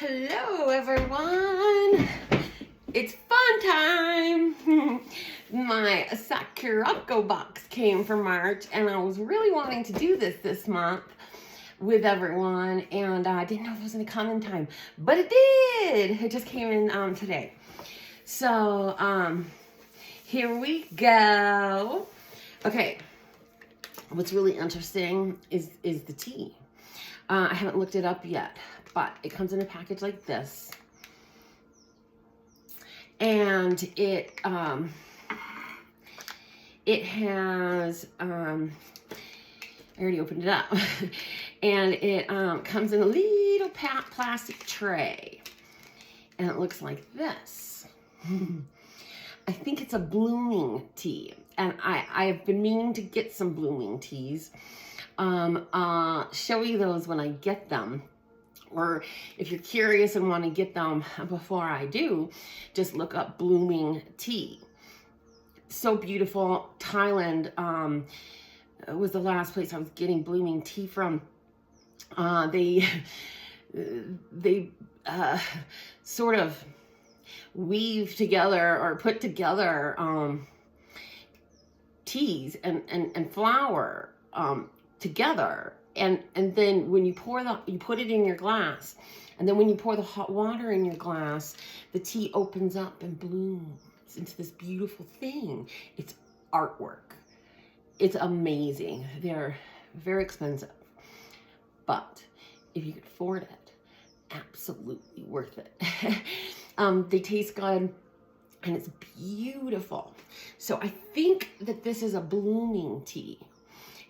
Hello, everyone. It's fun time. My Sakuraco box came for March, and I was really wanting to do this month with everyone, and I didn't know if it was going to come in time, but it did. It just came in today. So, here we go. Okay, what's really interesting is the tea. I haven't looked it up yet, but it comes in a package like this. And it has, I already opened it up. And it comes in a little plastic tray. And it looks like this. I think it's a blooming tea. And I've been meaning to get some blooming teas. Show you those when I get them, or if you're curious and want to get them before I do, just look up blooming tea. So beautiful. Thailand was the last place I was getting blooming tea from. They sort of weave together or put together teas and flour together, and then when you put it in your glass, and then when you pour the hot water in your glass, the tea opens up and blooms into this beautiful thing. It's artwork. It's amazing. They're very expensive, but if you can afford it, absolutely worth it. They taste good, and it's beautiful. So I think that this is a blooming tea.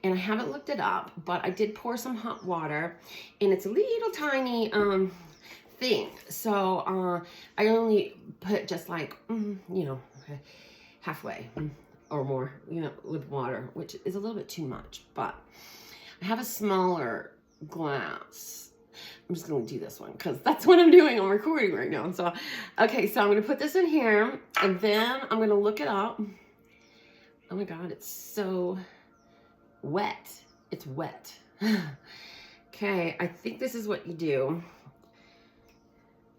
And I haven't looked it up, but I did pour some hot water, and it's a little tiny thing. So I only put just like, halfway or more, with water, which is a little bit too much. But I have a smaller glass. I'm just going to do this one because that's what I'm doing. I'm recording right now. So, okay, so I'm going to put this in here, and then I'm going to look it up. Oh my God, it's so wet. It's wet. Okay, I think this is what you do.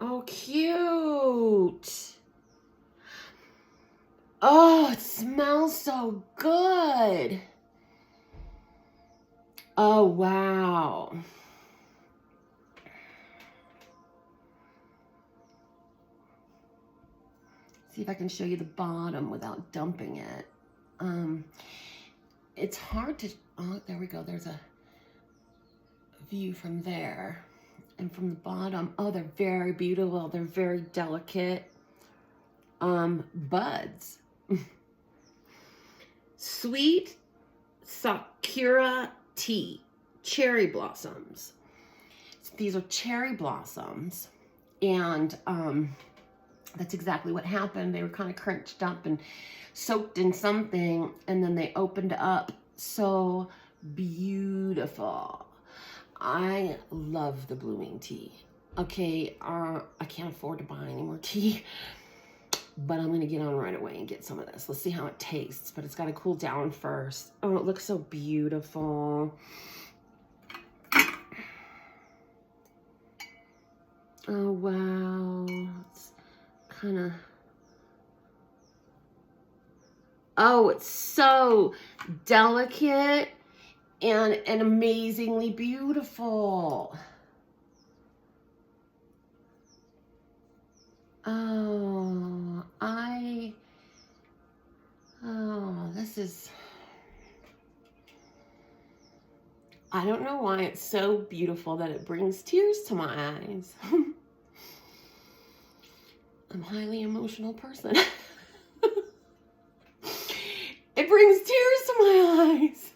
Oh, cute. Oh, it smells so good. Oh, wow. See if I can show you the bottom without dumping it. It's hard to, oh, there we go. There's a view from there. And from the bottom, oh, they're very beautiful. They're very delicate buds. Sweet Sakura tea, cherry blossoms. So these are cherry blossoms, and that's exactly what happened. They were kind of crunched up and soaked in something, and then they opened up. So beautiful. I love the blooming tea. Okay, I can't afford to buy any more tea, but I'm gonna get on right away and get some of this. Let's see how it tastes, but it's gotta cool down first. Oh, it looks so beautiful. Oh, wow. It's kind of, oh, it's so delicate and amazingly beautiful. Oh, this is, I don't know why it's so beautiful that it brings tears to my eyes. I'm a highly emotional person. It brings tears to my eyes.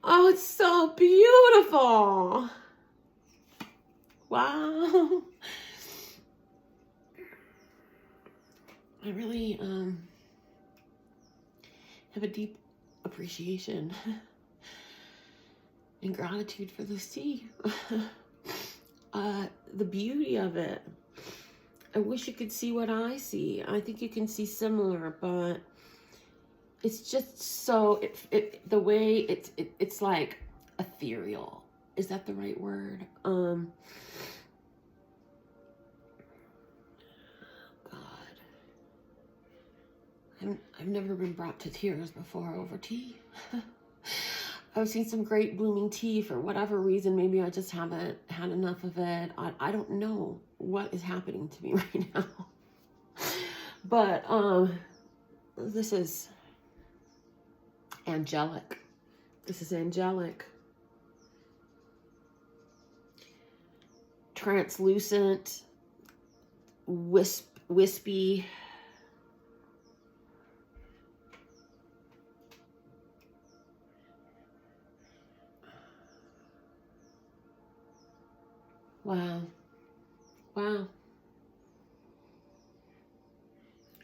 Oh, it's so beautiful. Wow. I really have a deep appreciation and gratitude for this tea. The beauty of it. I wish you could see what I see. I think you can see similar, but it's just so, the way it's like ethereal. Is that the right word? I've never been brought to tears before over tea. I've seen some great blooming tea for whatever reason. Maybe I just haven't had enough of it. I don't know what is happening to me right now. But this is angelic. This is angelic. Translucent, wispy. Wow. Wow.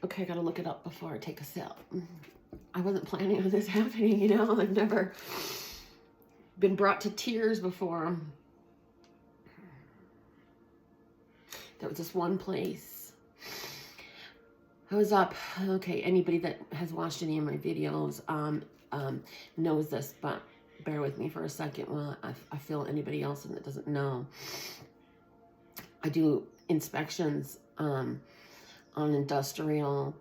Okay, I gotta look it up before I take a sip. I wasn't planning on this happening, you know? I've never been brought to tears before. There was this one place. I was up, okay, anybody that has watched any of my videos knows this, but bear with me for a second while I fill anybody else in that doesn't know. I do inspections on industrial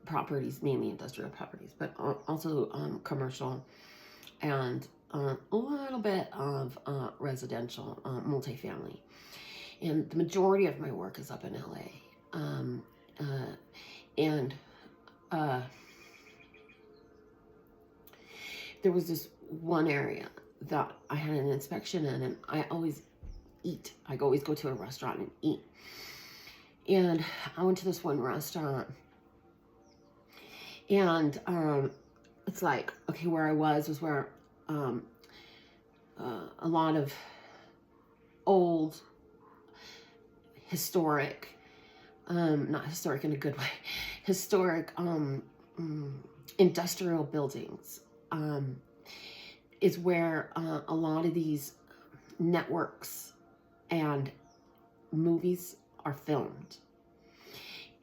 properties, mainly industrial properties, but also commercial and a little bit of residential, multifamily. And the majority of my work is up in LA. There was this one area that I had an inspection in, and I always eat. I always go to a restaurant and eat. And I went to this one restaurant, and it's like, okay, where I was where a lot of old, historic, not historic in a good way, historic industrial buildings is where a lot of these networks and movies are filmed.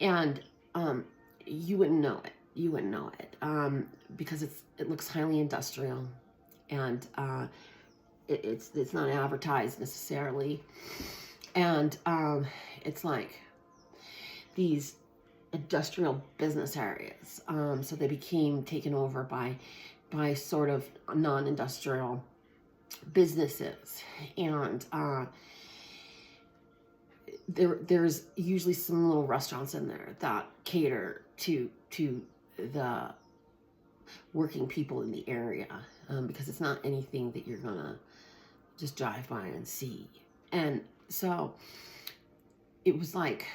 And you wouldn't know it. You wouldn't know it because it looks highly industrial, and it's not advertised necessarily. And it's like these industrial business areas. So they became taken over by sort of non-industrial businesses. And there's usually some little restaurants in there that cater to the working people in the area, because it's not anything that you're gonna just drive by and see. And so it was like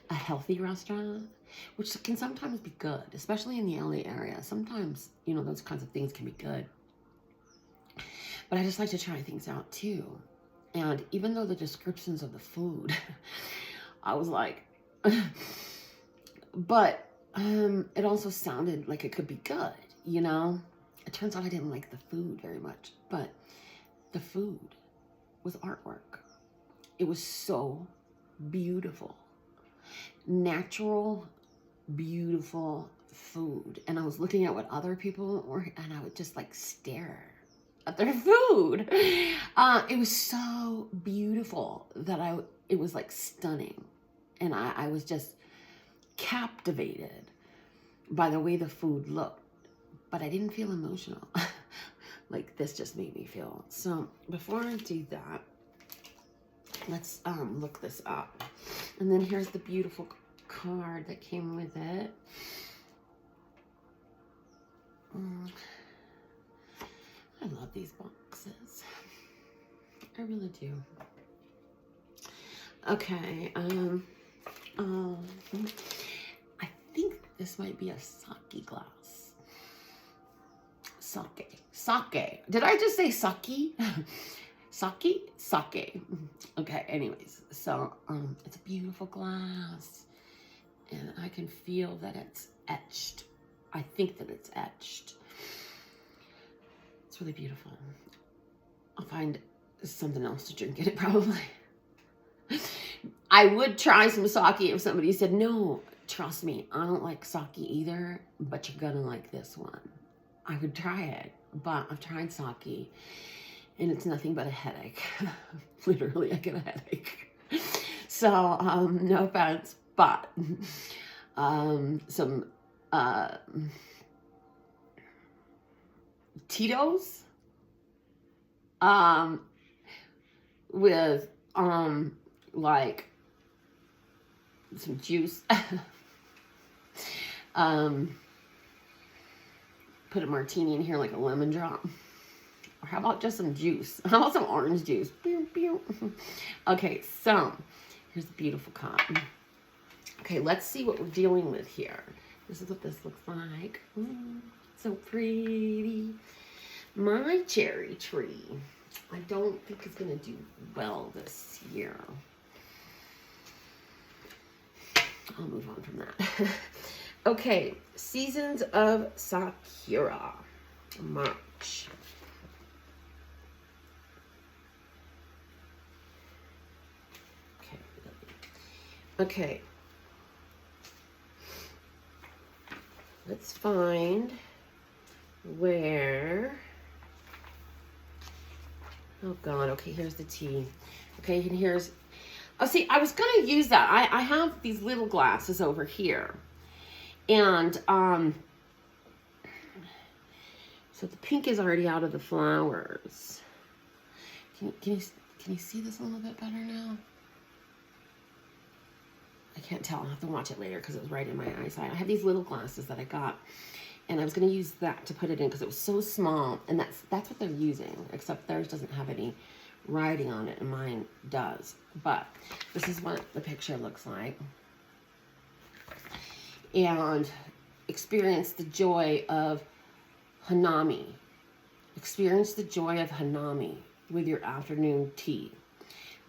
a healthy restaurant, which can sometimes be good, especially in the LA area. Sometimes, you know, those kinds of things can be good. But I just like to try things out too. And even though the descriptions of the food, I was like, but it also sounded like it could be good, you know? It turns out I didn't like the food very much, but the food was artwork. It was so beautiful. Natural, beautiful food. And I was looking at what other people were, and I would just like stare at their food. It was so beautiful that it was like stunning. And I was just captivated by the way the food looked. But I didn't feel emotional. Like this just made me feel. So before I do that, let's look this up. And then here's the beautiful card that came with it. I love these boxes. I really do. Okay, I think this might be a sake glass. Sake. Did I just say sake? Sake. Okay, anyways, so it's a beautiful glass, and I can feel that it's etched. I think that it's etched. It's really beautiful. I'll find something else to drink in it probably. I would try some sake if somebody said, no, trust me, I don't like sake either, but you're gonna like this one. I would try it, but I've tried sake, and it's nothing but a headache. Literally, I get a headache. So, no offense, but some Tito's, with like some juice. Put a martini in here, like a lemon drop. Or how about just some juice? How about some orange juice? Pew, pew. Okay, so here's the beautiful cup. Okay, let's see what we're dealing with here. This is what this looks like. So pretty. My cherry tree, I don't think it's going to do well this year. I'll move on from that. Okay, seasons of Sakura, March. Okay. Let's find where. Oh God. Okay, here's the tea. Okay, and here's. Oh, see, I was gonna use that. I have these little glasses over here, and so the pink is already out of the flowers. Can you see this a little bit better now? I can't tell. I'll have to watch it later because it was right in my eyesight. I have these little glasses that I got, and I was going to use that to put it in because it was so small, and that's what they're using, except theirs doesn't have any writing on it, and mine does. But this is what the picture looks like. And experience the joy of Hanami. Experience the joy of Hanami with your afternoon tea.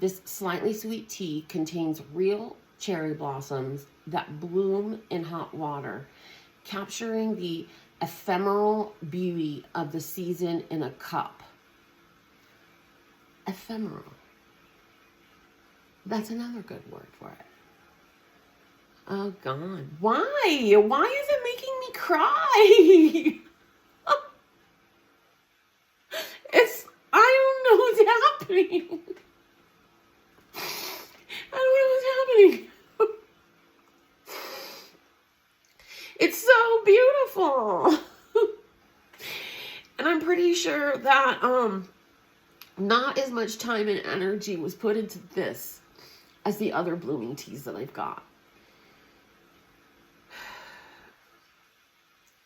This slightly sweet tea contains real cherry blossoms that bloom in hot water, capturing the ephemeral beauty of the season in a cup. Ephemeral. That's another good word for it. Oh God, why? Why is it making me cry? I don't know what's happening. I don't know what's happening. It's so beautiful. And I'm pretty sure that not as much time and energy was put into this as the other blooming teas that I've got.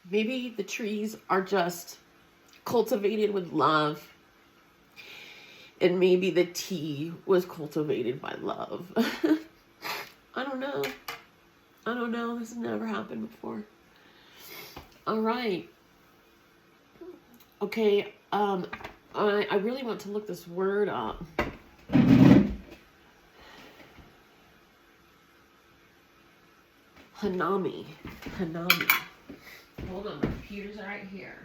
Maybe the trees are just cultivated with love, and maybe the tea was cultivated by love. I don't know. I don't know. This has never happened before. All right. Okay. I really want to look this word up. Hanami. Hanami. Hold on. My computer's right here.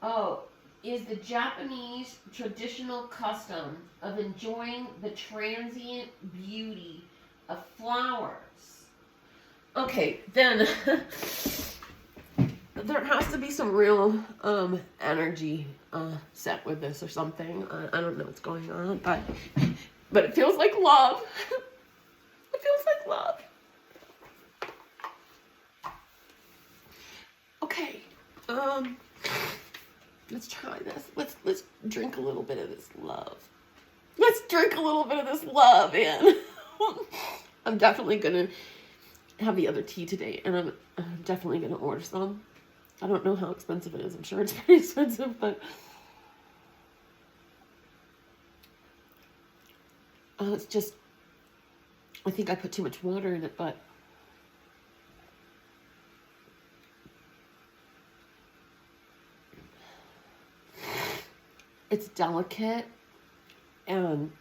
Oh, is the Japanese traditional custom of enjoying the transient beauty of flowers. Okay, then there has to be some real energy set with this or something. I don't know what's going on, but it feels like love. It feels like love. Okay. Let's try this. Let's drink a little bit of this love. Let's drink a little bit of this love in. I'm definitely gonna have the other tea today, and I'm definitely gonna order some. I don't know how expensive it is. I'm sure it's pretty expensive, but it's just, I think I put too much water in it, but it's delicate, and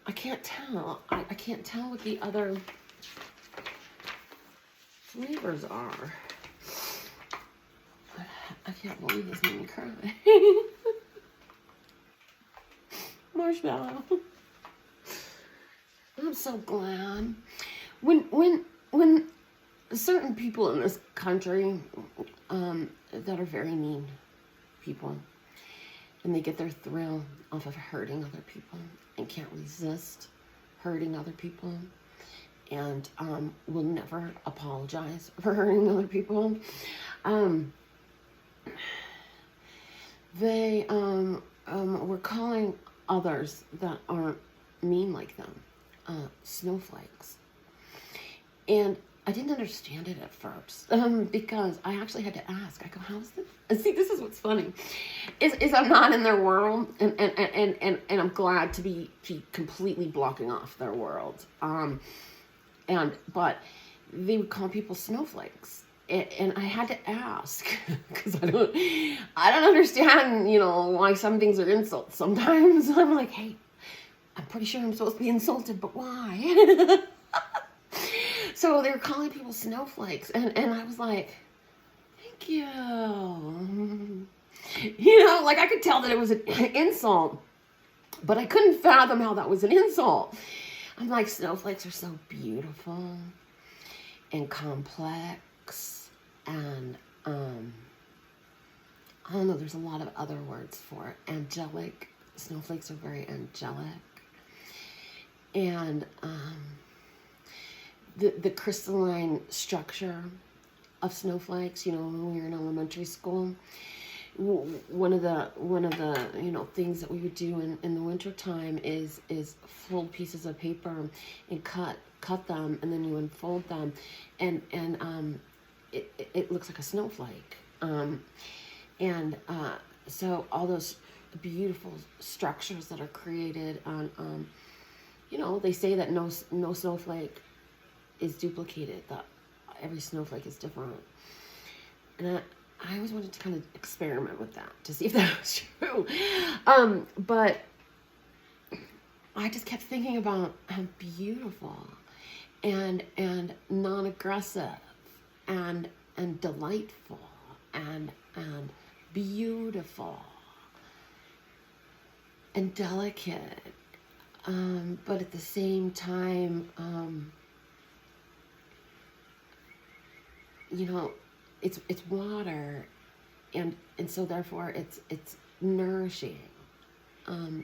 I can't tell. I can't tell what the other flavors are. I can't believe this made me cry. Marshmallow. Oh I'm so glad. When certain people in this country that are very mean people, and they get their thrill off of hurting other people and can't resist hurting other people, and will never apologize for hurting other people. They were calling others that aren't mean like them snowflakes. And I didn't understand it at first because I actually had to ask. I go, how's this? And see, this is what's funny, is I'm not in their world, and I'm glad to be completely blocking off their world. But they would call people snowflakes, and I had to ask because I don't understand, why some things are insults. Sometimes I'm like, hey, I'm pretty sure I'm supposed to be insulted, but why? So they were calling people snowflakes, and I was like, thank you. Like I could tell that it was an insult, but I couldn't fathom how that was an insult. I'm like, snowflakes are so beautiful and complex, and I don't know, there's a lot of other words for it. Angelic. Snowflakes are very angelic. And the crystalline structure of snowflakes, when we were in elementary school, one of the things that we would do in the winter time is fold pieces of paper and cut them, and then you unfold them, and it looks like a snowflake. So all those beautiful structures that are created on they say that no snowflake is duplicated, that every snowflake is different. And I always wanted to kind of experiment with that to see if that was true. But I just kept thinking about how beautiful and non-aggressive and delightful and beautiful and delicate, but at the same time, it's water, and so therefore it's nourishing.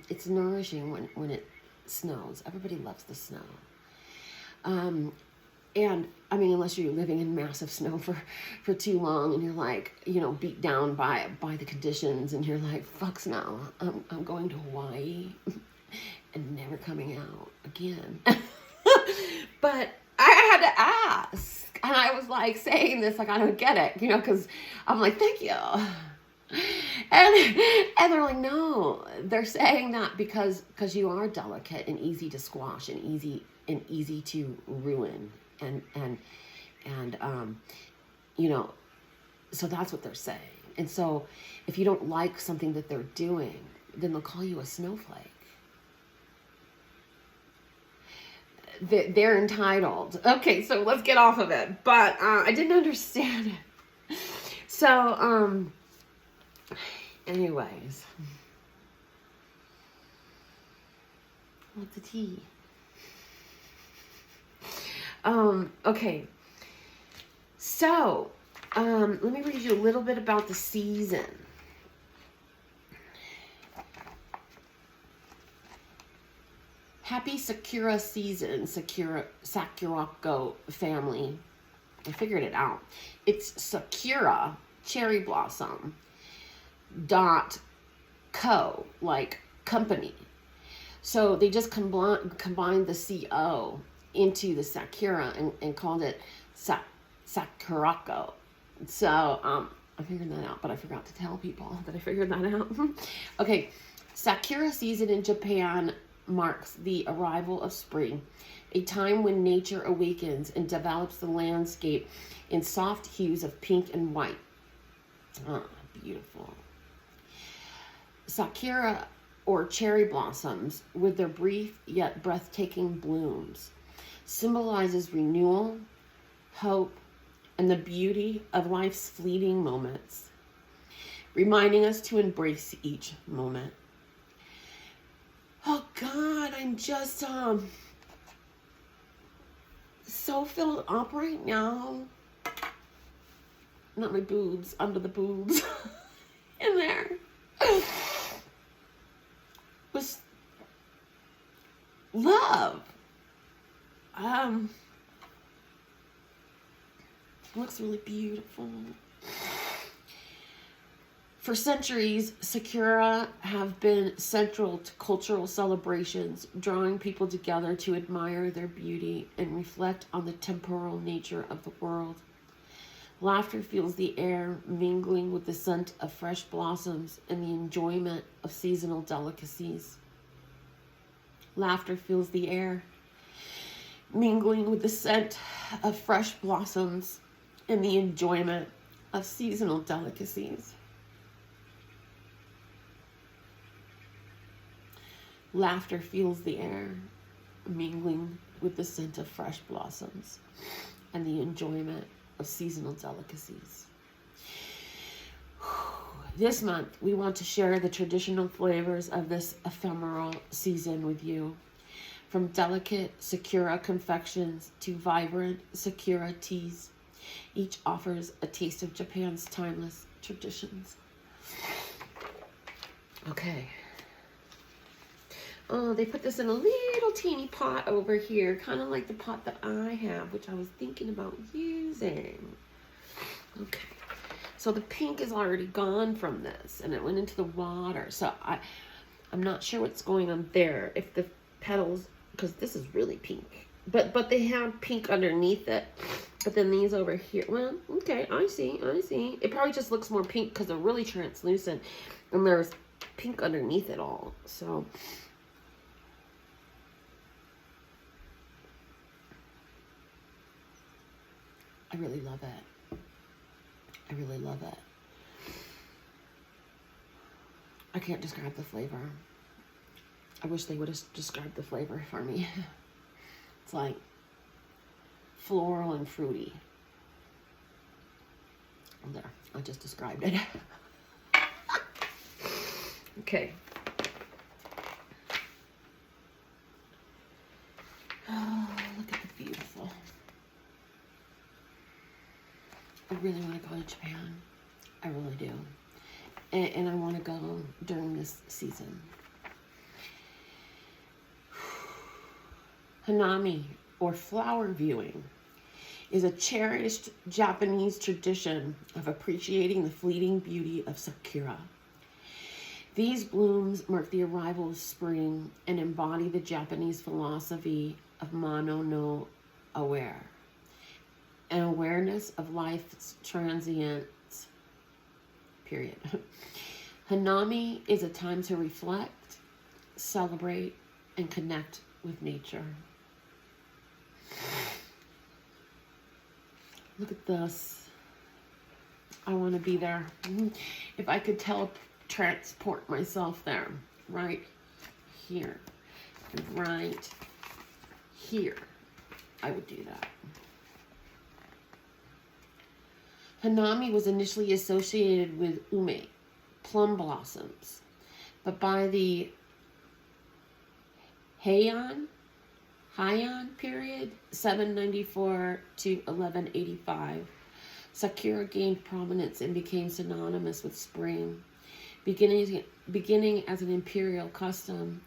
It's nourishing when it snows. Everybody loves the snow. And I mean, unless you're living in massive snow for too long, and you're like, beat down by the conditions, and you're like, fuck snow. I'm going to Hawaii and never coming out again. But I had to ask. And I was like saying this, like, I don't get it, because I'm like, thank you. And they're like, no, they're saying that because you are delicate and easy to squash and easy to ruin. And so that's what they're saying. And so if you don't like something that they're doing, then they'll call you a snowflake. They're entitled. Okay, so let's get off of it. But I didn't understand it. So, anyways. What's the tea? Okay. So, let me read you a little bit about the season. Happy Sakura season, Sakuraco family. I figured it out. It's Sakura cherry blossom .co, like company. So they just combined the CO into the Sakura and called it Sakuraco. So I figured that out, but I forgot to tell people that I figured that out. Okay, Sakura season in Japan marks the arrival of spring, a time when nature awakens and develops the landscape in soft hues of pink and white. Ah, beautiful. Sakura, or cherry blossoms, with their brief yet breathtaking blooms, symbolizes renewal, hope, and the beauty of life's fleeting moments, reminding us to embrace each moment. Oh God, I'm just so filled up right now. Not my boobs, under the boobs. In there. Was love. Looks really beautiful. For centuries, Sakura have been central to cultural celebrations, drawing people together to admire their beauty and reflect on the temporal nature of the world. Laughter fills the air, mingling with the scent of fresh blossoms and the enjoyment of seasonal delicacies. Laughter fills the air, mingling with the scent of fresh blossoms and the enjoyment of seasonal delicacies. Laughter fills the air, mingling with the scent of fresh blossoms and the enjoyment of seasonal delicacies. This month, we want to share the traditional flavors of this ephemeral season with you. From delicate Sakura confections to vibrant Sakura teas, each offers a taste of Japan's timeless traditions. Okay. Oh, they put this in a little teeny pot over here, kind of like the pot that I have, which I was thinking about using. Okay, so the pink is already gone from this, and it went into the water. So I'm not sure what's going on there. If the petals, because this is really pink, but they have pink underneath it. But then these over here, well, okay, I see. It probably just looks more pink because they're really translucent, and there's pink underneath it all. So. I really love it. I really love it. I can't describe the flavor. I wish they would have described the flavor for me. It's like floral and fruity. There, I just described it. Okay. Oh, look at the beautiful. I really want to go to Japan. I really do. And I want to go during this season. Hanami, or flower viewing, is a cherished Japanese tradition of appreciating the fleeting beauty of Sakura. These blooms mark the arrival of spring and embody the Japanese philosophy of mano no aware, an awareness of life's transience, period. Hanami is a time to reflect, celebrate, and connect with nature. Look at this. I want to be there. If I could transport myself there, right here, and right here, I would do that. Hanami was initially associated with ume, plum blossoms, but by the Heian period, 794 to 1185, Sakura gained prominence and became synonymous with spring. Beginning as an imperial custom,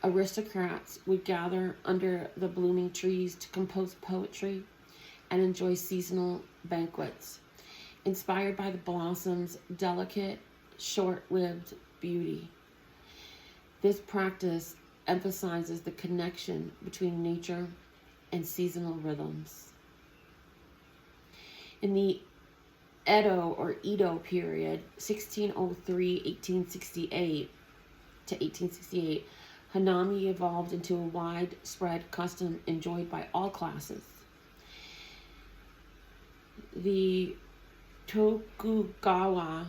aristocrats would gather under the blooming trees to compose poetry and enjoy seasonal banquets, inspired by the blossom's delicate, short-lived beauty. This practice emphasizes the connection between nature and seasonal rhythms. In the Edo period, 1603-1868 to 1868, Hanami evolved into a widespread custom enjoyed by all classes. The Tokugawa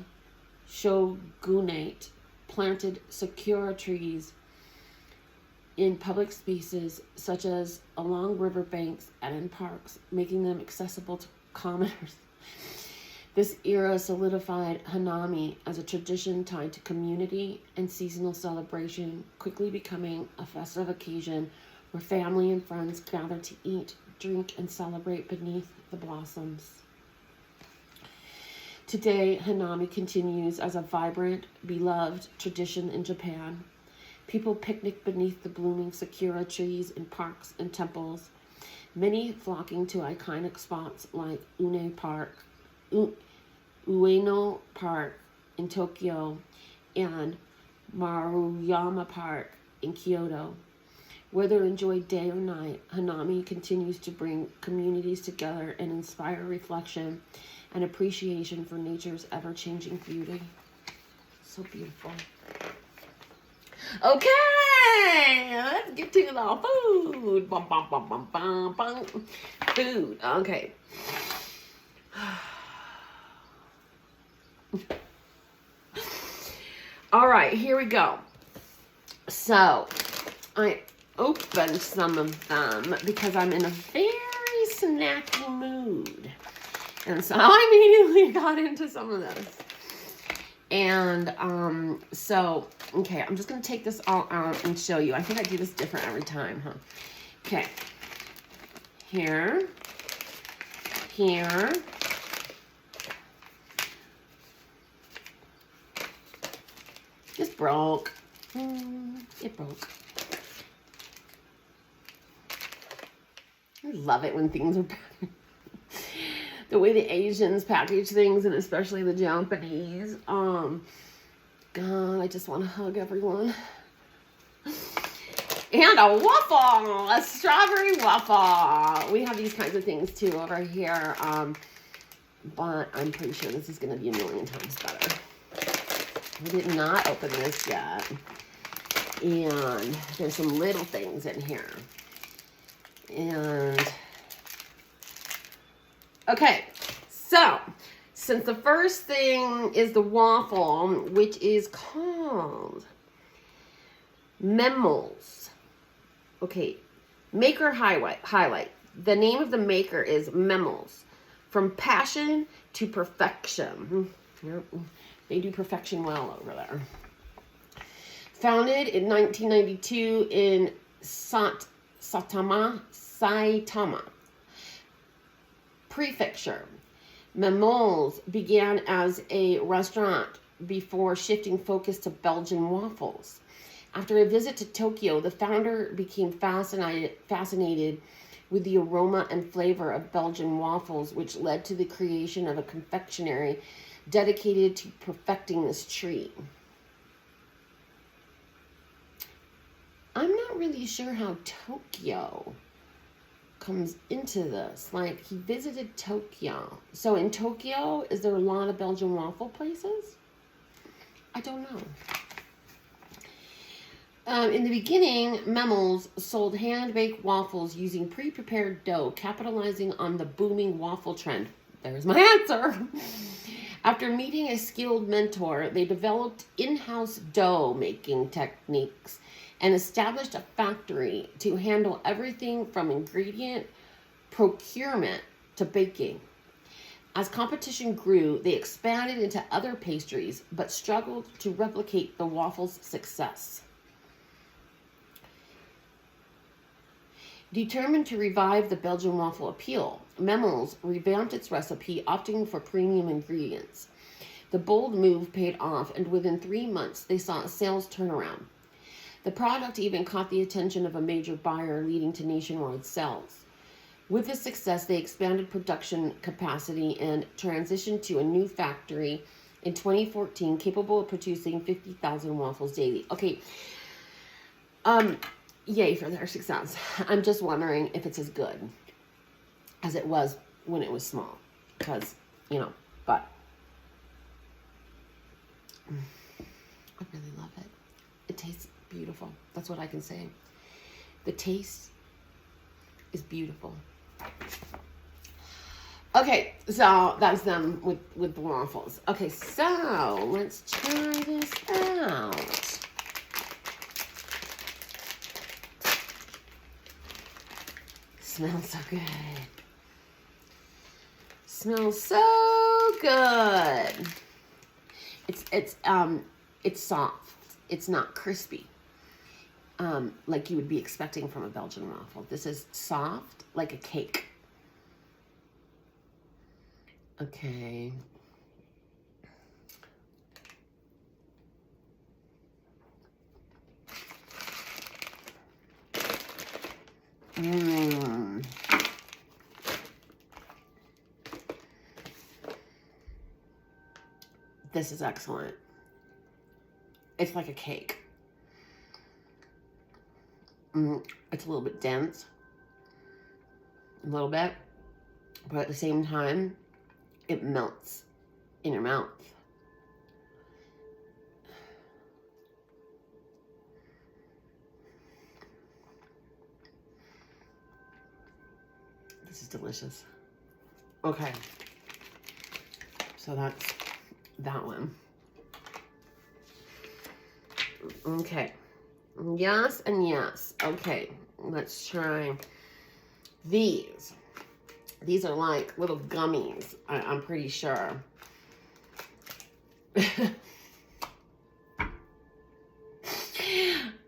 shogunate planted Sakura trees in public spaces such as along riverbanks and in parks, making them accessible to commoners. This era solidified Hanami as a tradition tied to community and seasonal celebration, quickly becoming a festive occasion where family and friends gather to eat, drink, and celebrate beneath the blossoms. Today, hanami continues as a vibrant, beloved tradition in Japan. People picnic beneath the blooming sakura trees in parks and temples, many flocking to iconic spots like Ueno Park in Tokyo and Maruyama Park in Kyoto. Whether enjoyed day or night, hanami continues to bring communities together and inspire reflection and appreciation for nature's ever-changing beauty. So beautiful. Okay, let's get to the food. Bum, bum, bum, bum, bum, bum. Food. Okay. All right, here we go. So, I opened some of them because I'm in a very snacky mood. And so I immediately got into some of this. And so, okay, I'm just going to take this all out and show you. I think I do this different every time, huh? Okay. Here. Just broke. It broke. I love it when things are the way the Asians package things, and especially the Japanese. God, I just want to hug everyone. And a waffle, a strawberry waffle. We have these kinds of things too over here, but I'm pretty sure this is going to be a million times better. I did not open this yet, and there's some little things in here. And okay, so since the first thing is the waffle, which is called Memos. Okay, maker highlight. The name of the maker is Memos. From passion to perfection. Yep, they do perfection well over there. Founded in 1992 in Saitama Prefecture. Memos began as a restaurant before shifting focus to Belgian waffles. After a visit to Tokyo, the founder became fascinated with the aroma and flavor of Belgian waffles, which led to the creation of a confectionery dedicated to perfecting this treat. I'm not really sure how Tokyo comes into this. Like, he visited Tokyo. So in Tokyo, is there a lot of Belgian waffle places? I don't know. In the beginning, Memos sold hand-baked waffles using pre-prepared dough, capitalizing on the booming waffle trend. There's my answer. After meeting a skilled mentor, they developed in-house dough-making techniques and established a factory to handle everything from ingredient procurement to baking. As competition grew, they expanded into other pastries, but struggled to replicate the waffle's success. Determined to revive the Belgian waffle appeal, Memos revamped its recipe, opting for premium ingredients. The bold move paid off, and within 3 months, they saw a sales turnaround. The product even caught the attention of a major buyer, leading to nationwide sales. With this success, they expanded production capacity and transitioned to a new factory in 2014, capable of producing 50,000 waffles daily. Okay, yay for their success. I'm just wondering if it's as good as it was when it was small. Because, but I really love it. It tastes beautiful. That's what I can say. The taste is beautiful. Okay, so that's them with the waffles. Okay, so let's try this out. Smells so good. Smells so good. It's soft. It's not crispy. like you would be expecting from a Belgian waffle. This is soft like a cake. Okay. This is excellent. It's like a cake. It's a little bit dense, a little bit, but at the same time, it melts in your mouth. This is delicious. Okay, so that's that one. Okay, yes and yes. Okay, let's try these. These are like little gummies, I'm pretty sure.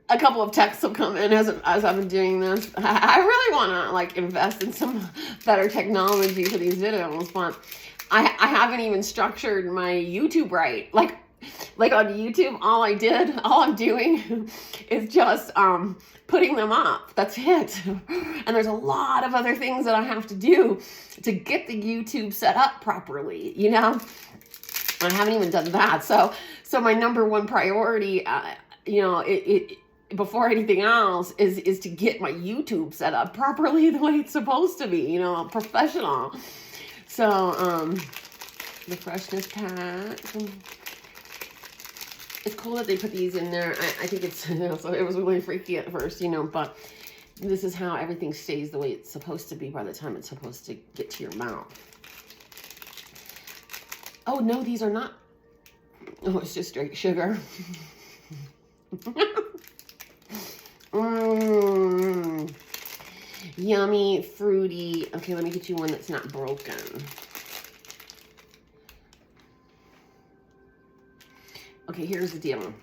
A couple of texts have come in as I've been doing this. I really want to like invest in some better technology for these videos, but I haven't even structured my YouTube right. Like on YouTube, all I'm doing is just putting them up. That's it. And there's a lot of other things that I have to do to get the YouTube set up properly, you know? I haven't even done that. So my number one priority, you know, before anything else is to get my YouTube set up properly the way it's supposed to be, you know, professional. So the freshness pack. It's cool that they put these in there. I think it's, you know, so it was really freaky at first, you know, but this is how everything stays the way it's supposed to be by the time it's supposed to get to your mouth. Oh, no, these are not. Oh, it's just straight sugar. Yummy, fruity. Okay, let me get you one that's not broken. Okay, here's the deal.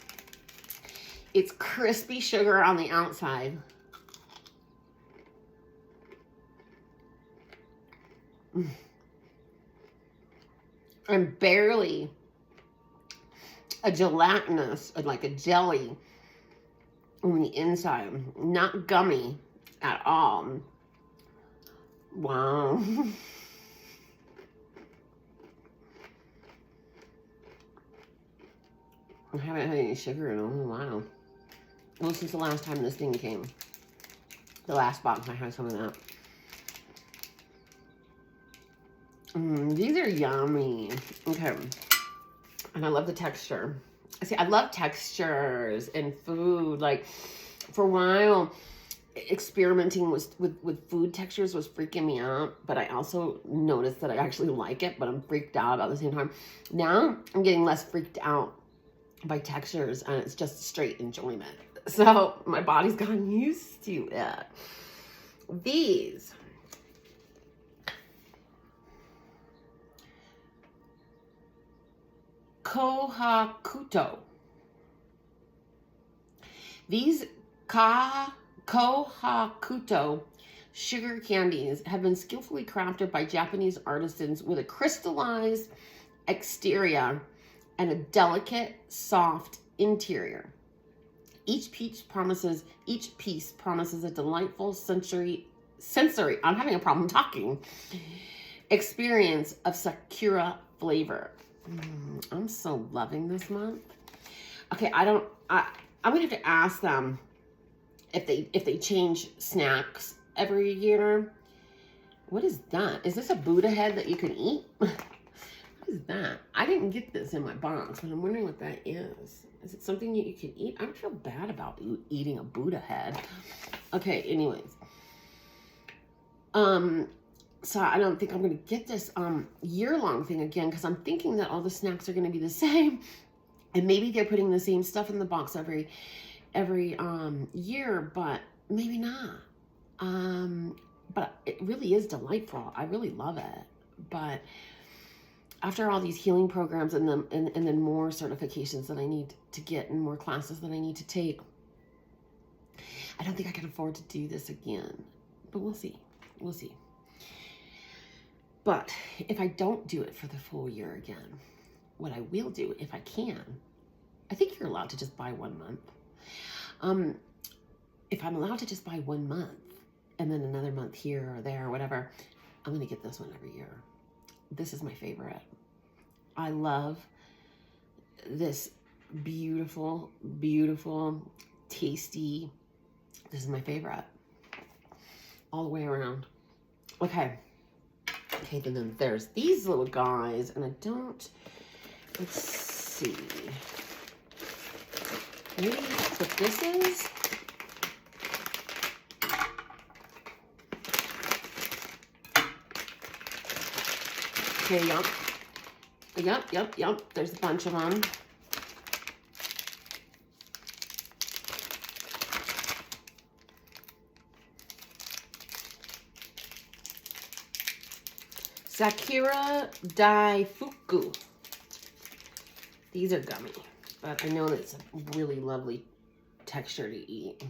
It's crispy sugar on the outside. And barely a gelatinous, like a jelly on the inside. Not gummy at all. Wow. I haven't had any sugar in a while. Well, since the last time this thing came. The last box, I had some of that. These are yummy. Okay. And I love the texture. See, I love textures in food. Like, for a while, experimenting with food textures was freaking me out. But I also noticed that I actually like it, but I'm freaked out at the same time. Now, I'm getting less freaked out by textures, and it's just straight enjoyment. So my body's gotten used to it. These Kohakuto. These Kohakuto sugar candies have been skillfully crafted by Japanese artisans with a crystallized exterior and a delicate, soft interior. Each piece promises a delightful sensory, I'm having a problem talking, experience of Sakura flavor. I'm so loving this month. Okay, I'm gonna have to ask them if they change snacks every year. What is that? Is this a Buddha head that you can eat? What is that? I didn't get this in my box, but I'm wondering what that is. Is it something you can eat? I would feel bad about eating a Buddha head. Okay, anyways. So I don't think I'm going to get this year-long thing again, because I'm thinking that all the snacks are going to be the same. And maybe they're putting the same stuff in the box every year, but maybe not. But it really is delightful. I really love it. But after all these healing programs and then more certifications that I need to get and more classes that I need to take, I don't think I can afford to do this again, but we'll see. We'll see. But if I don't do it for the full year again, what I will do, if I can, I think you're allowed to just buy 1 month. If I'm allowed to just buy 1 month and then another month here or there or whatever, I'm going to get this one every year. This is my favorite. I love this beautiful, beautiful, tasty. This is my favorite. All the way around. Okay. Okay, then there's these little guys, and I don't, let's see. Maybe that's what this is. Okay, yep. There's a bunch of them. Sakura Daifuku. These are gummy, but I know that it's a really lovely texture to eat.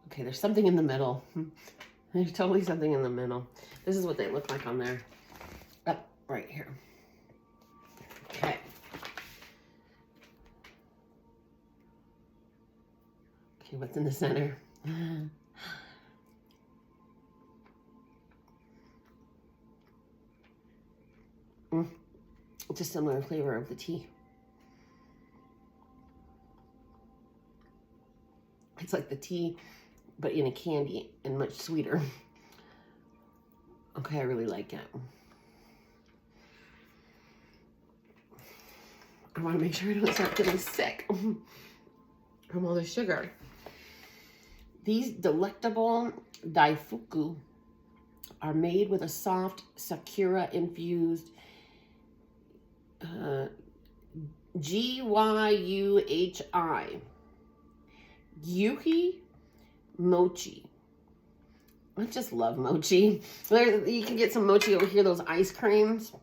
Okay, there's something in the middle. There's totally something in the middle. This is what they look like on there. Up right here. Okay. Okay, what's in the center? It's a similar flavor of the tea. It's like the tea, but in a candy and much sweeter. Okay, I really like it. I want to make sure I don't start getting sick from all the sugar. These delectable daifuku are made with a soft sakura-infused Gyuhi mochi. I just love mochi. You can get some mochi over here, those ice creams,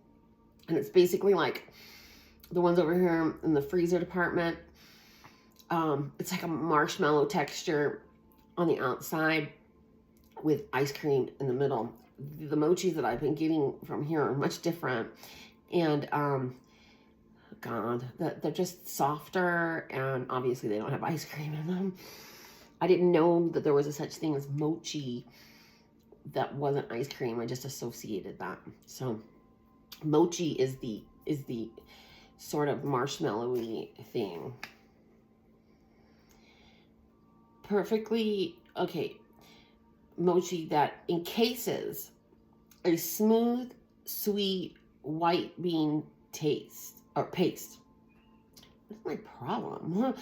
and it's basically like the ones over here in the freezer department. It's like a marshmallow texture on the outside with ice cream in the middle. The mochis that I've been getting from here are much different, and God, they're just softer, and obviously they don't have ice cream in them. I didn't know that there was a such thing as mochi that wasn't ice cream. I just associated that. So mochi is the sort of marshmallowy thing. Perfectly, okay, mochi that encases a smooth, sweet, white bean taste. Or paste. What's my problem?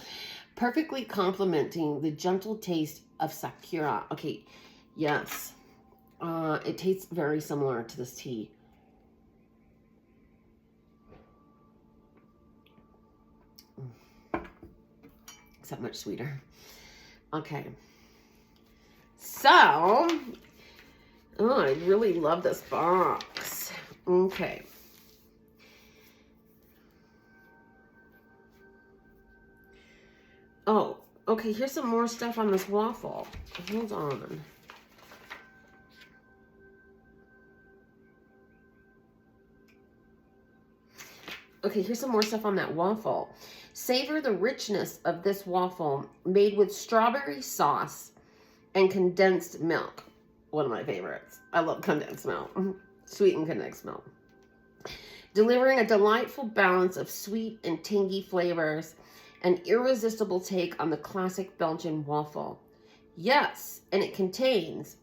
Perfectly complementing the gentle taste of Sakura. Okay, yes. It tastes very similar to this tea. Except much sweeter. Okay. So, I really love this box. Okay. Oh, okay, here's some more stuff on this waffle. Hold on. Okay, here's some more stuff on that waffle. Savor the richness of this waffle made with strawberry sauce and condensed milk. One of my favorites. I love condensed milk. Sweet and condensed milk. Delivering a delightful balance of sweet and tangy flavors. An irresistible take on the classic Belgian waffle. Yes, and it contains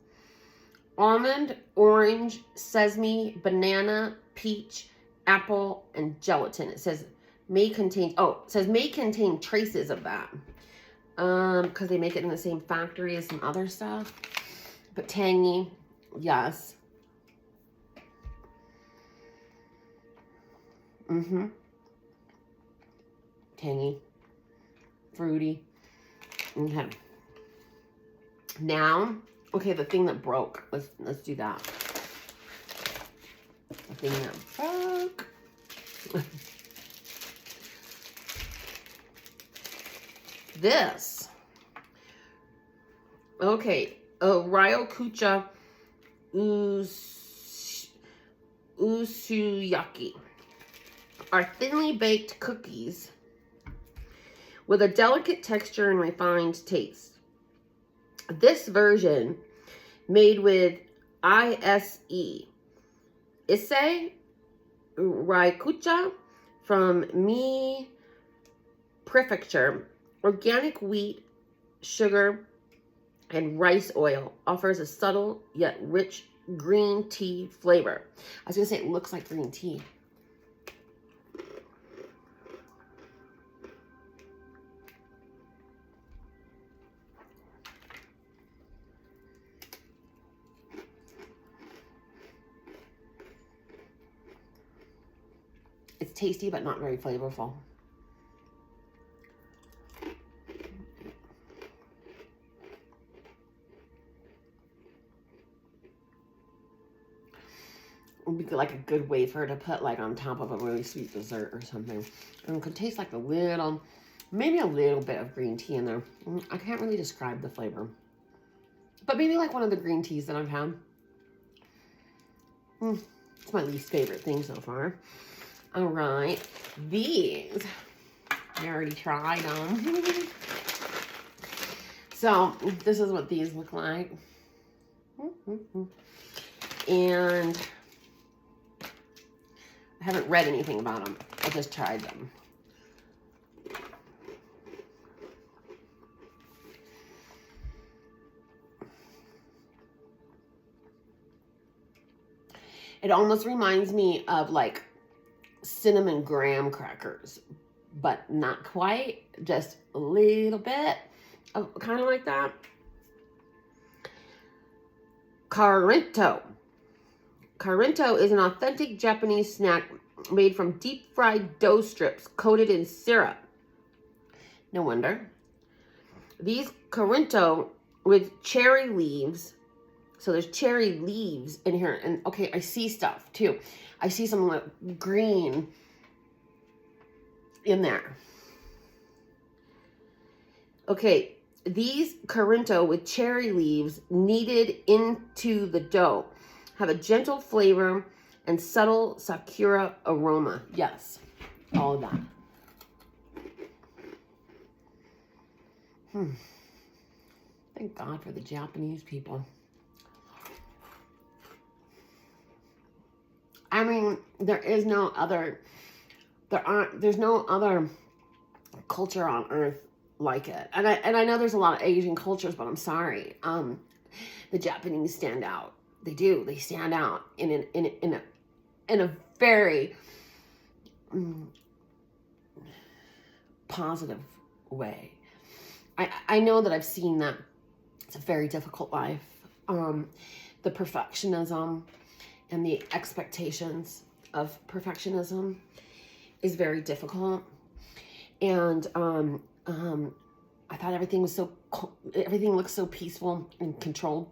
almond, orange, sesame, banana, peach, apple, and gelatin. It says may contain, may contain traces of that. Because they make it in the same factory as some other stuff. But tangy, yes. Tangy. Fruity. Okay. Now, okay, the thing that broke. Let's do that. The thing that broke. This Okay, Ryokucha Usuyaki are thinly baked cookies with a delicate texture and refined taste. This version, made with Issei Raikucha from Mi Prefecture, organic wheat, sugar, and rice oil, offers a subtle yet rich green tea flavor. I was gonna say it looks like green tea. It's tasty, but not very flavorful. Would be like a good wafer to put like on top of a really sweet dessert or something. And it could taste like a little, maybe a little bit of green tea in there. I can't really describe the flavor. But maybe like one of the green teas that I've had. It's my least favorite thing so far. All right, these, I already tried them. So this is what these look like. And I haven't read anything about them. I just tried them. It almost reminds me of like cinnamon graham crackers, but not quite, just a little bit of kind of like that. Karento. Karento is an authentic Japanese snack made from deep fried dough strips coated in syrup. No wonder. These Karento with cherry leaves. So there's cherry leaves in here. And okay, I see stuff too. I see some like green in there. Okay, these Karento with cherry leaves kneaded into the dough have a gentle flavor and subtle sakura aroma. Yes, all of that. Thank God for the Japanese people. I mean, there's no other culture on earth like it. And I know there's a lot of Asian cultures, but I'm sorry. The Japanese stand out. They do. They stand out in a very positive way. I know that I've seen that it's a very difficult life. The perfectionism and the expectations of perfectionism is very difficult. And I thought everything looks so peaceful and controlled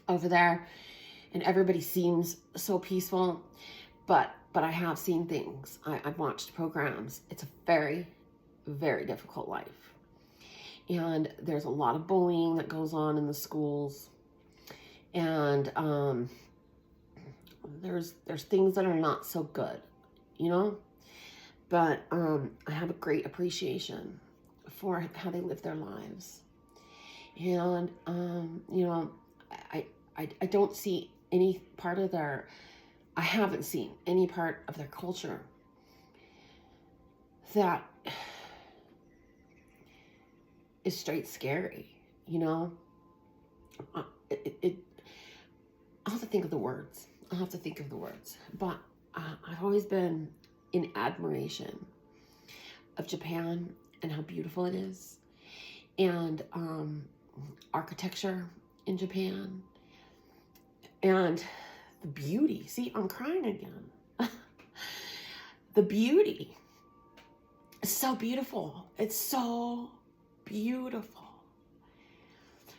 over there, and everybody seems so peaceful. But I have seen things. I've watched programs. It's a very, very difficult life. And there's a lot of bullying that goes on in the schools. And there's things that are not so good, you know? But I have a great appreciation for how they live their lives. And, you know, I don't see any part of I haven't seen any part of their culture that is straight scary, you know? I'll have to think of the words. But I've always been in admiration of Japan and how beautiful it is. And architecture in Japan. And the beauty. See, I'm crying again. The beauty. It's so beautiful. It's so beautiful.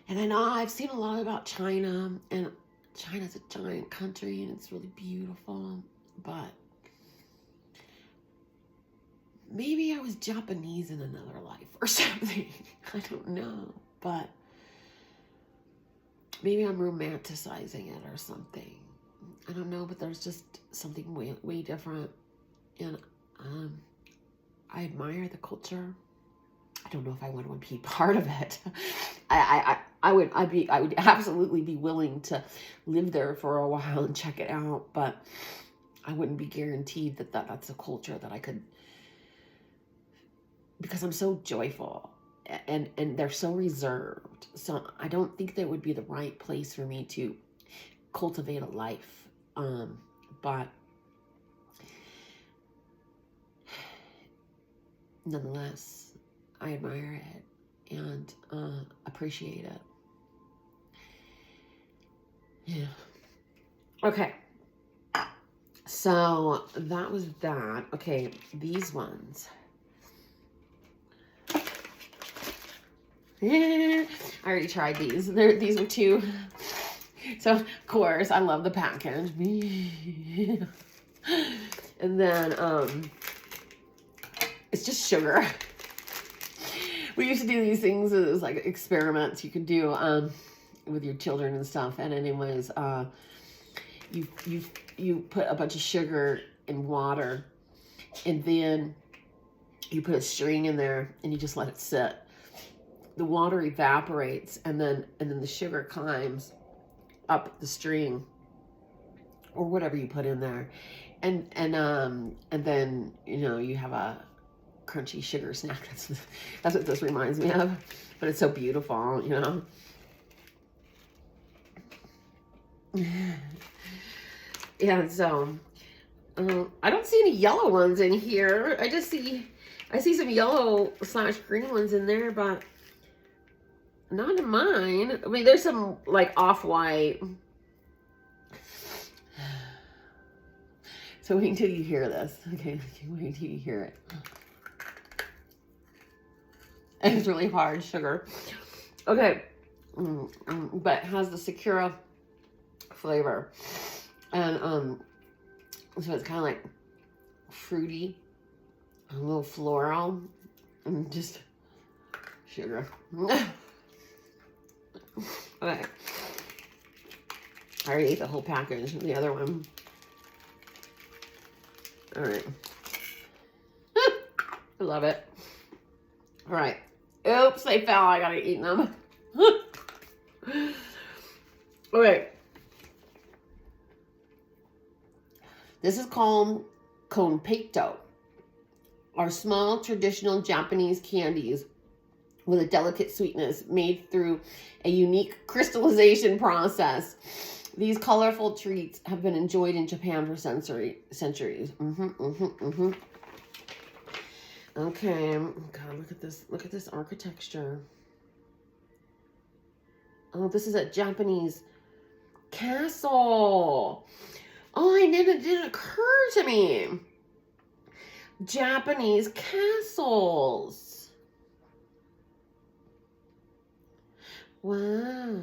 And I know I've seen a lot about China, and China's a giant country and it's really beautiful, but maybe I was Japanese in another life or something. I don't know, but maybe I'm romanticizing it or something. I don't know, but there's just something way different. And I admire the culture. I don't know if I want to be part of it. I would absolutely be willing to live there for a while and check it out, but I wouldn't be guaranteed that that's a culture that I could, because I'm so joyful and they're so reserved. So I don't think that would be the right place for me to cultivate a life. But nonetheless, I admire it and appreciate it. Yeah. Okay. So that was that. Okay, these ones. I already tried these. These are two. So, of course, I love the package. And then, it's just sugar. We used to do these things as like experiments you could do with your children and stuff. And anyways, you put a bunch of sugar in water, and then you put a string in there, and you just let it sit. The water evaporates, and then the sugar climbs up the string, or whatever you put in there, and then you have a crunchy sugar snack. That's what this reminds me of, but it's so beautiful, Yeah, so I don't see any yellow ones in here. I see some yellow / green ones in there, but not in mine. I mean, there's some like off-white. So wait until you hear this. Okay, wait until you hear it. It's really hard sugar. Okay, but it has the Sakura flavor, and so it's kind of like fruity, a little floral, and just sugar. Okay, I already ate the whole package of the other one. All right. I love it. All right. Oops, they fell. I gotta eat them. Okay. This is called konpeito, are small traditional Japanese candies with a delicate sweetness made through a unique crystallization process. These colorful treats have been enjoyed in Japan for centuries. Okay, God, look at this. Look at this architecture. Oh, this is a Japanese castle. Oh, it didn't occur to me. Japanese castles. Wow.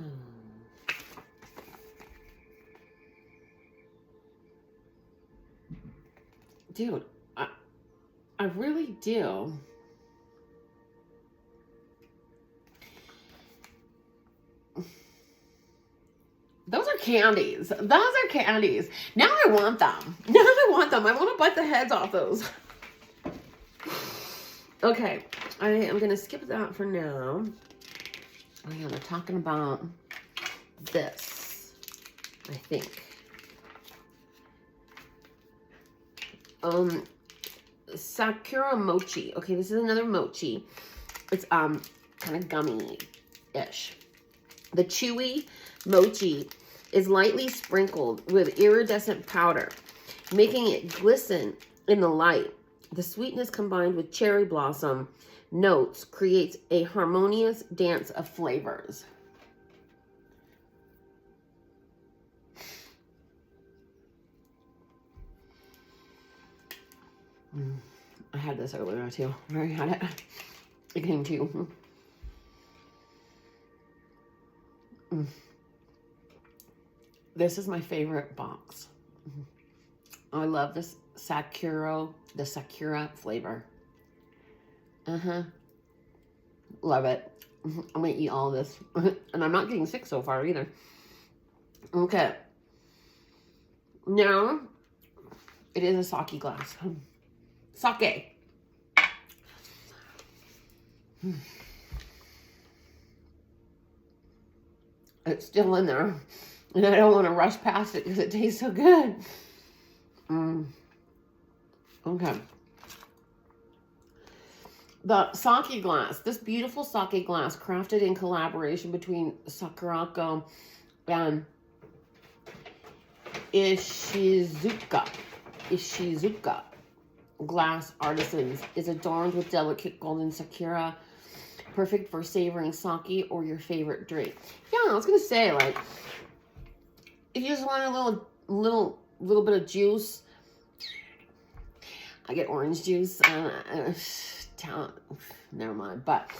Dude, I really do. Those are candies. Those are candies. Now I want them. Now I want them. I want to bite the heads off those. Okay, I am going to skip that for now. We're talking about this, I think. Sakura mochi. Okay, this is another mochi. It's kind of gummy-ish. The chewy mochi is lightly sprinkled with iridescent powder, making it glisten in the light. The sweetness combined with cherry blossom notes creates a harmonious dance of flavors. I had this earlier too. I already had it. It came too. This is my favorite box. I love this Sakura flavor. Love it. I'm gonna eat all of this. And I'm not getting sick so far either. Okay. Now, it is a sake glass. Sake. It's still in there. And I don't want to rush past it because it tastes so good. Okay. The sake glass. This beautiful sake glass crafted in collaboration between Sakuraco and Ishizuka glass artisans is adorned with delicate golden sakura, perfect for savoring sake or your favorite drink. Yeah, I was gonna say, like, if you just want a little bit of juice, I get orange juice. Never mind. But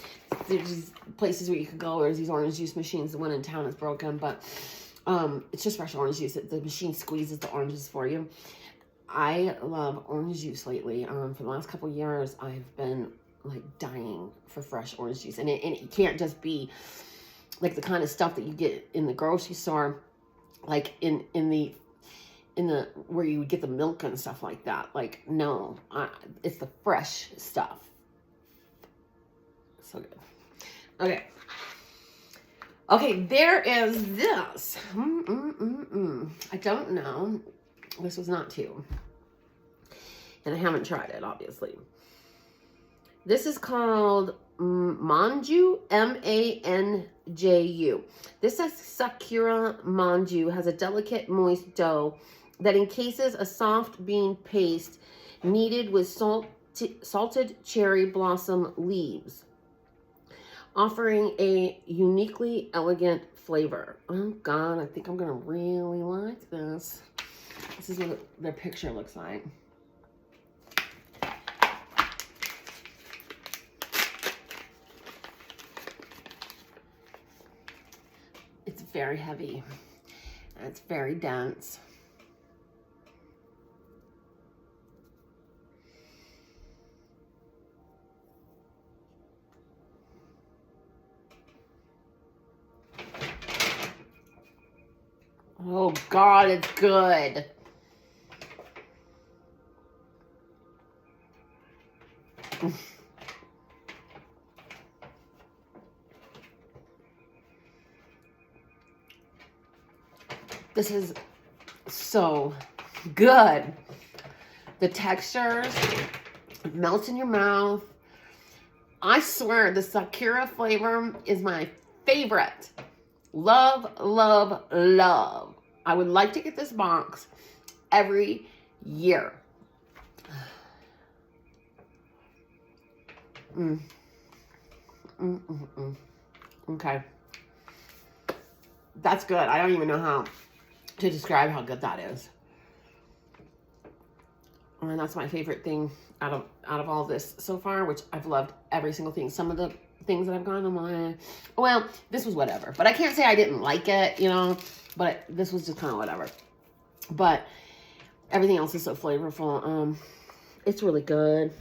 there's these places where you could go. There's these orange juice machines. The one in town is broken, but it's just fresh orange juice. The machine squeezes the oranges for you. I love orange juice lately. For the last couple years, I've been like dying for fresh orange juice, and it can't just be like the kind of stuff that you get in the grocery store, like in the where you would get the milk and stuff like that. Like, no, it's the fresh stuff. So good. Okay. Okay, there is this. I don't know. This was not two. And I haven't tried it, obviously. This is called Manju, M-A-N-J-U. This Sakura Manju has a delicate, moist dough that encases a soft bean paste kneaded with salted cherry blossom leaves, offering a uniquely elegant flavor. Oh God, I think I'm gonna really like this. This is what the picture looks like. It's very heavy and it's very dense. Oh God, it's good. This is so good. The textures melts in your mouth. I swear the Sakura flavor is my favorite. Love, love, love. I would like to get this box every year. Okay. That's good. I don't even know how to describe how good that is. And that's my favorite thing out of all this so far, which I've loved every single thing. Some of the things that I've gone, I'm like, well, this was whatever. But I can't say I didn't like it, you know, but this was just kind of whatever. But everything else is so flavorful. It's really good.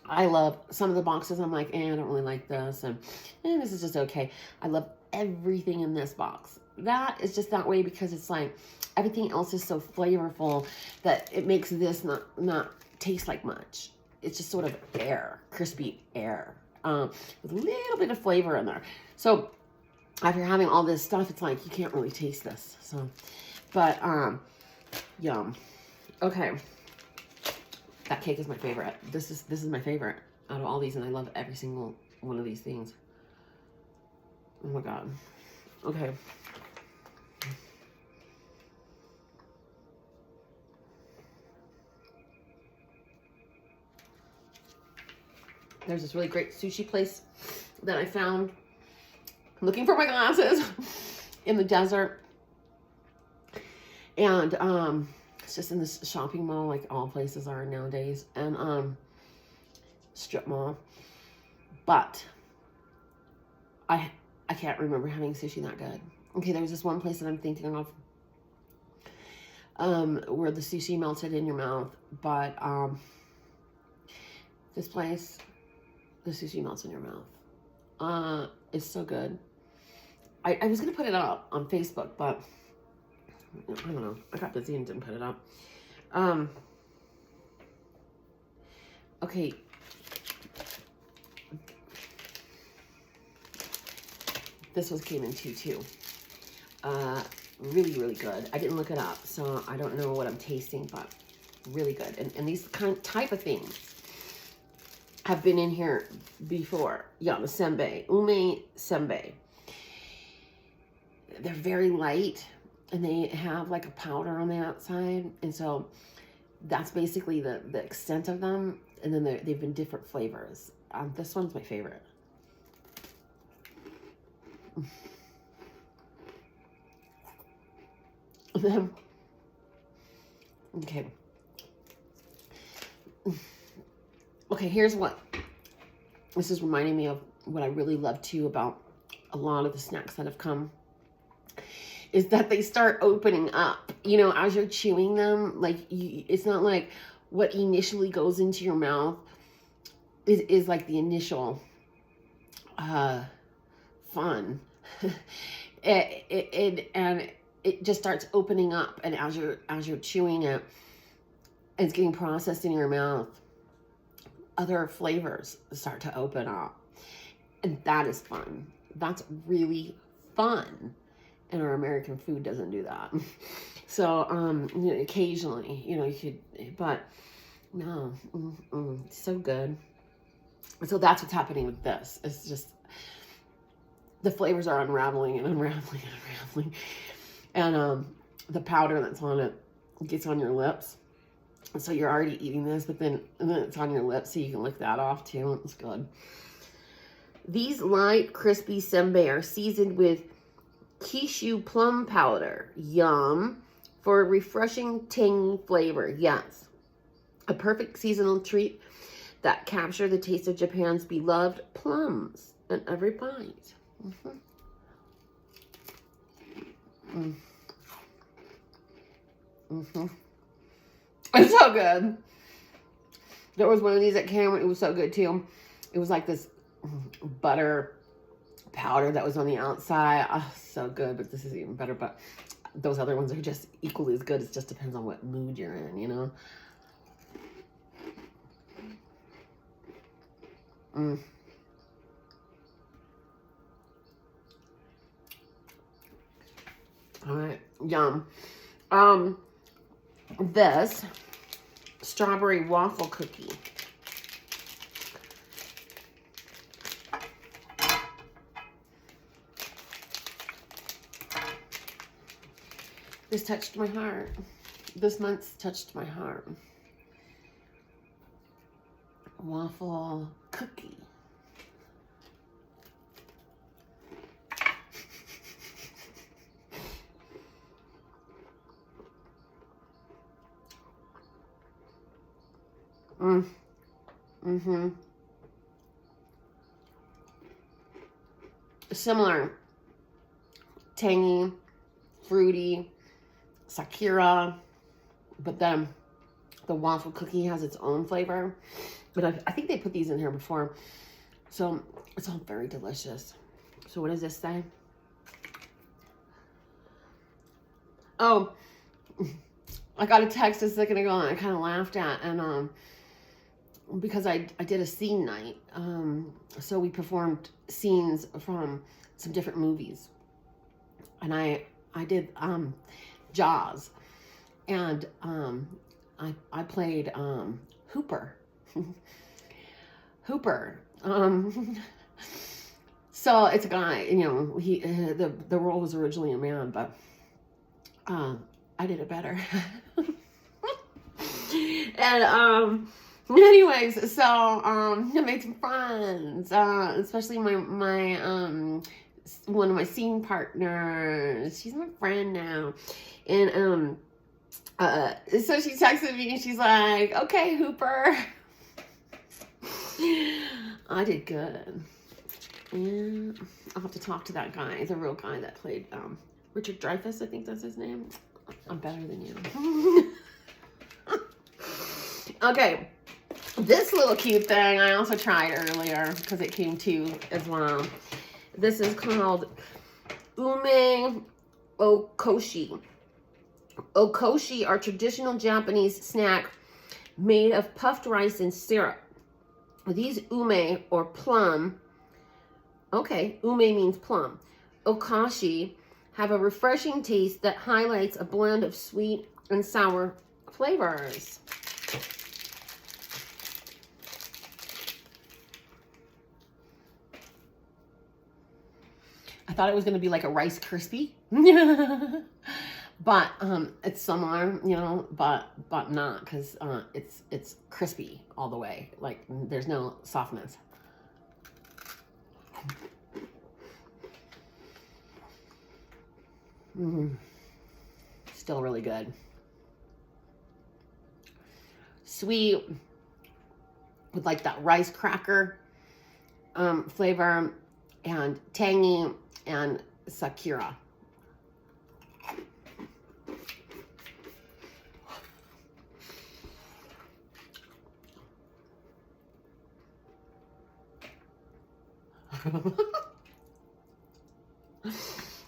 I love some of the boxes. I'm like, I don't really like this. And this is just okay. I love everything in this box. That is just that way because it's like everything else is so flavorful that it makes this not taste like much. It's just sort of air, crispy air, with a little bit of flavor in there. So after having all this stuff, it's like you can't really taste this. So, but yum. Okay, that cake is my favorite. This is my favorite out of all these, and I love every single one of these things. Oh my God. Okay. There's this really great sushi place that I found looking for my glasses in the desert. And it's just in this shopping mall, like all places are nowadays, and strip mall. But I can't remember having sushi that good. Okay, there was this one place that I'm thinking of where the sushi melted in your mouth, but this place, the sushi melts in your mouth. is so good. I was going to put it up on Facebook, but I don't know. I got busy and didn't put it up. Okay. This one came in too. Really, really good. I didn't look it up, so I don't know what I'm tasting, but really good. And these type of things have been in here before. Yeah, the senbei, ume senbei. They're very light, and they have like a powder on the outside, and so that's basically the extent of them. And then they've been different flavors. This one's my favorite. Okay. Okay, here's what this is reminding me of. What I really love too about a lot of the snacks that have come is that they start opening up, you know, as you're chewing them. Like, it's not like what initially goes into your mouth is like the initial fun. And it just starts opening up, and as you're chewing it, it's getting processed in your mouth. Other flavors start to open up, and that is fun. That's really fun. And our American food doesn't do that. So, you know, occasionally, you know, you could, but no, it's so good. So that's what's happening with this. It's just, the flavors are unraveling and unraveling and unraveling. And the powder that's on it gets on your lips. So you're already eating this, but then it's on your lips, so you can lick that off too. It's good. These light, crispy senbei are seasoned with Kishu plum powder. Yum. For a refreshing, tangy flavor. Yes. A perfect seasonal treat that capture the taste of Japan's beloved plums in every bite. It's so good. There was one of these that came. It was so good too. It was like this butter powder that was on the outside. Oh, so good. But this is even better. But those other ones are just equally as good. It just depends on what mood you're in, you know. All right, yum. This strawberry waffle cookie. This touched my heart. This month's touched my heart. Waffle cookie. Similar, tangy, fruity, Sakura, but then the waffle cookie has its own flavor. But I think they put these in here before, so it's all very delicious. So what does this say? Oh, I got a text a second ago and I kind of laughed at, and because I did a scene night, so we performed scenes from some different movies, and I did Jaws, and I played Hooper. Hooper. So it's a guy, you know, he the role was originally a man, but I did it better. And anyways, so I made some friends, especially my one of my scene partners. She's my friend now, and so she texted me and she's like, "Okay, Hooper." I did good. Yeah, I'll have to talk to that guy. The real guy that played Richard Dreyfuss, I think that's his name. I'm better than you. Okay, This little cute thing I also tried earlier because it came too as well. This is called Ume Okoshi. Okoshi are traditional Japanese snack made of puffed rice and syrup. These ume or plum, okay, ume means plum. Okashi have a refreshing taste that highlights a blend of sweet and sour flavors. I thought it was going to be like a Rice Krispie. But it's similar, you know, but not, because it's crispy all the way. Like, there's no softness. Still really good. Sweet with like that rice cracker flavor, and tangy and Sakura.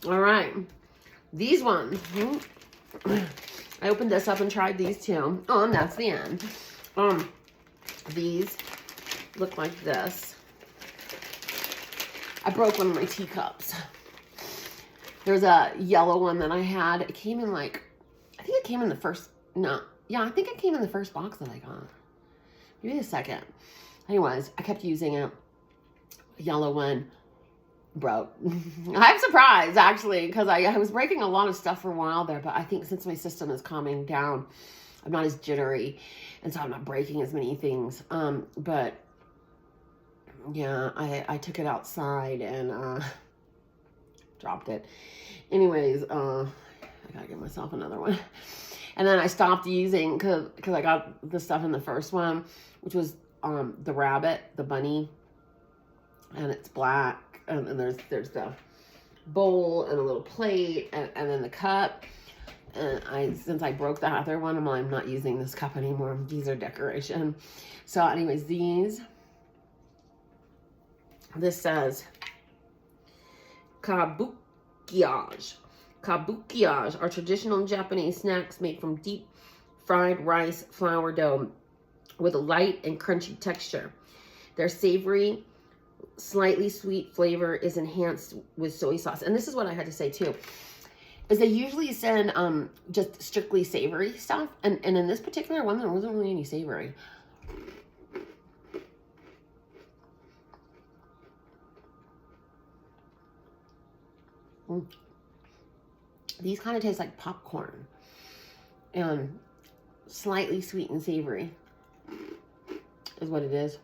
All right, these ones. I opened this up and tried these too. Oh, and that's the end. These look like this. I broke one of my teacups. There's a yellow one that I had. It came in like, I think it came in the first, no. Yeah, I think it came in the first box that I got. Maybe the second. Anyways, I kept using it. Yellow one broke. I'm surprised actually, because I was breaking a lot of stuff for a while there, but I think since my system is calming down, I'm not as jittery, and so I'm not breaking as many things. But yeah, I took it outside and dropped it. Anyways, I gotta get myself another one. And then I stopped using because I got the stuff in the first one, which was the rabbit, the bunny, and it's black, and there's the bowl and a little plate, and then the cup. And since I broke that other one, I'm not using this cup anymore. These are decoration. So anyways, this says kabukiage. Kabukiage are traditional Japanese snacks made from deep fried rice flour dough with a light and crunchy texture. Their savory, slightly sweet flavor is enhanced with soy sauce. And this is what I had to say too, is they usually send just strictly savory stuff. And in this particular one, there wasn't really any savory. These kind of taste like popcorn and slightly sweet and savory is what it is.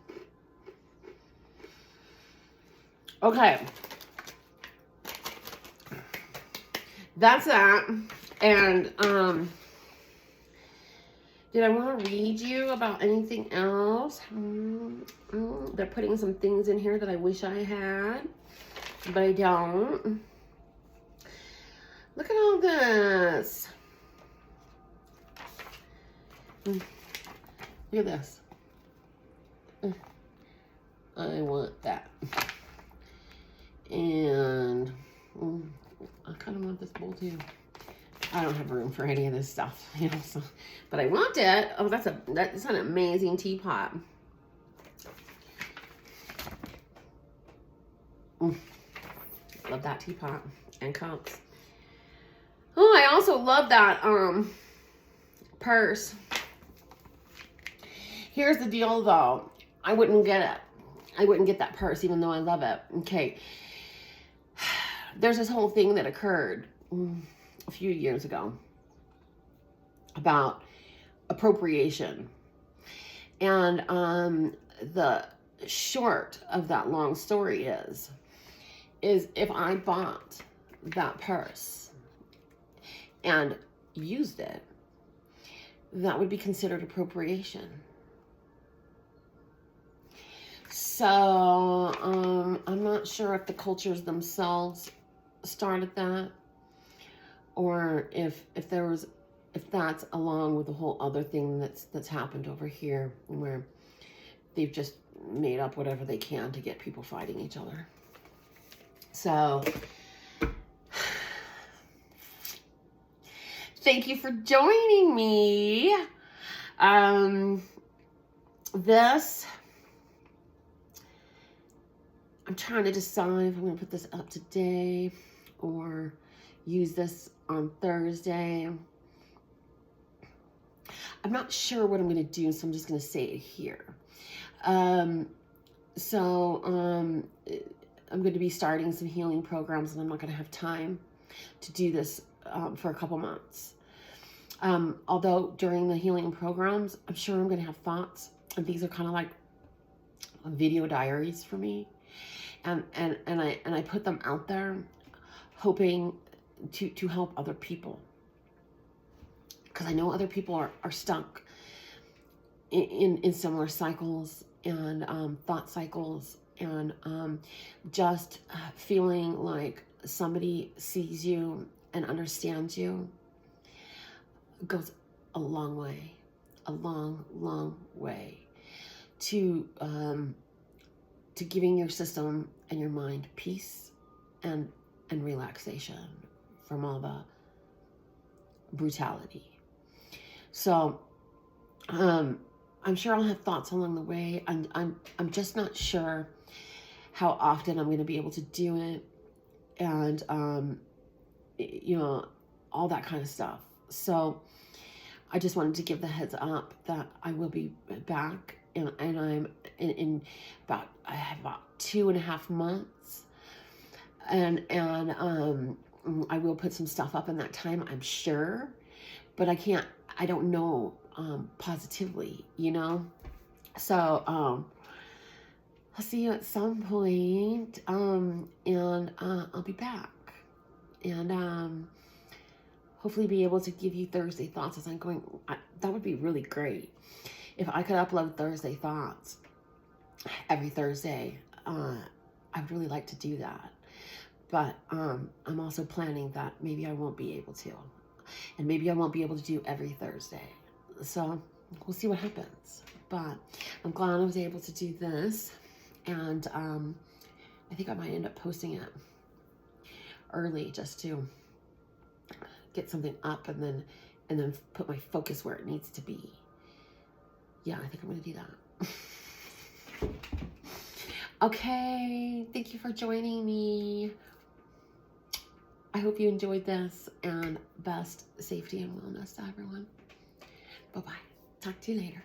Okay, that's that. And did I want to read you about anything else? They're putting some things in here that I wish I had, but I don't. Look at all this. Look at this. I want that. And I kind of want this bowl too. I don't have room for any of this stuff, you know, so, but I want it. Oh, that's an amazing teapot. Love that teapot and cups. Oh, I also love that purse. Here's the deal though. I wouldn't get it. I wouldn't get that purse even though I love it. Okay. There's this whole thing that occurred a few years ago about appropriation. And the short of that long story is if I bought that purse and used it, that would be considered appropriation. So I'm not sure if the cultures themselves started that, or if that's along with the whole other thing that's happened over here, where they've just made up whatever they can to get people fighting each other. So thank you for joining me. This, I'm trying to decide if I'm going to put this up today or use this on Thursday. I'm not sure what I'm going to do, so I'm just going to say it here. I'm going to be starting some healing programs, and I'm not going to have time to do this for a couple months. Although during the healing programs, I'm sure I'm going to have thoughts, and these are kind of like video diaries for me, and I put them out there, hoping to help other people, because I know other people are stuck in similar cycles and thought cycles, and just feeling like somebody sees you and understands you goes a long way, a long way to giving your system and your mind peace and relaxation from all the brutality. So I'm sure I'll have thoughts along the way. I'm just not sure how often I'm going to be able to do it, and you know, all that kind of stuff. So I just wanted to give the heads up that I will be back, and I'm in about, I have about 2.5 months, and I will put some stuff up in that time, I'm sure, but I don't know positively, you know. So I'll see you at some point, and I'll be back, and hopefully be able to give you Thursday thoughts as I'm going. That would be really great if I could upload Thursday thoughts every Thursday. I'd really like to do that, but I'm also planning that maybe I won't be able to, and maybe I won't be able to do every Thursday. So we'll see what happens. But I'm glad I was able to do this, and I think I might end up posting it early just to get something up, and then put my focus where it needs to be. Yeah, I think I'm gonna do that. Okay, thank you for joining me. I hope you enjoyed this, and best safety and wellness to everyone. Bye-bye. Talk to you later.